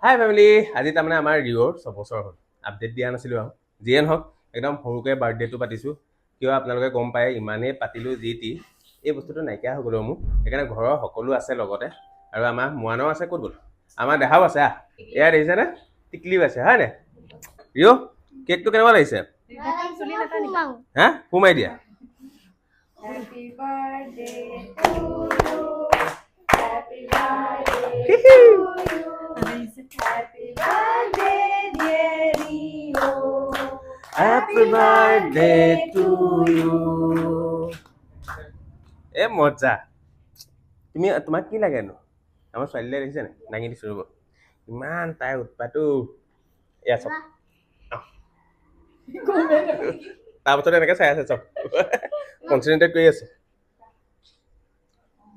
হাই family, আজি তাৰমানে আমাৰ ৰিঅ'ৰ 6 বছৰ হ'ল। আপডেট দিয়া নাছিলোঁ আৰু যিয়ে নহওক একদম সৰুকৈ বাৰ্থডেটো পাতিছোঁ। কিয় আপোনালোকে গম পায়, ইমানেই পাতিলোঁ যি টি এই বস্তুটো নাইকিয়া হৈ গ'লো মোক। সেইকাৰণে ঘৰৰ সকলো আছে লগতে, আৰু আমাৰ মোৱানো আছে। ক'ত গ'ল? আমাৰ দেখাও আছে। এয়া দেখিছেনে? টিকলিও আছে, হয় নাই? ৰিঅ' কেকটো কেনেকুৱা লাগিছে? হা, সোমাই দিয়া। Happy birthday to you. Happy birthday to you. Happy birthday, dear Rio. Happy birthday to you. এ মজা। তোমাক কি লাগেনো? আমাৰ ছোৱালীলৈ দেখিছে নাই? দাঙি দিছোঁ ৰ'ব। ইমান তাই উৎপাতো। এয়া চব তাৰপাছত এনেকৈ চাই আছে চব, কনচেনট্ৰেট কৰি আছে।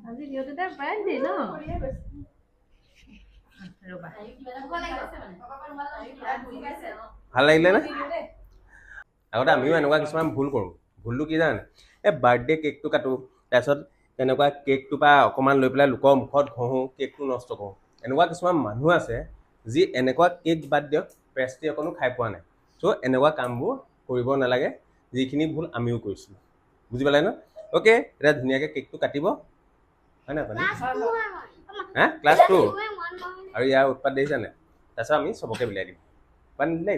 আজি দেউতাৰ বাৰ্থডে ন? ভাল লাগিলে নে? আগতে আমিও এনেকুৱা কিছুমান ভুল কৰোঁ। ভুলটো কি জানে? এই বাৰ্থডে কেকটো কাটোঁ, তাৰপিছত তেনেকুৱা কেকটোৰ পৰা অকণমান লৈ পেলাই লোকৰ মুখত ঘঁহোঁ, কেকটো নষ্ট কৰোঁ। এনেকুৱা কিছুমান মানুহ আছে যি এনেকুৱা কেক বাদ দিয়ক পেষ্ট্ৰি অকণো খাই পোৱা নাই। চ' এনেকুৱা কামবোৰ কৰিব নালাগে, যিখিনি ভুল আমিও কৰিছিলোঁ। বুজি পালে ন? অ'কে, এতিয়া ধুনীয়াকৈ কেকটো কাটিব, হয় নাই? হা, ক্লাছ 2 আৰু ইয়াৰ উৎপাত দেখিছে নাই? তাৰপিছত আমি চবকে বিলাই দিম। পানী দিলে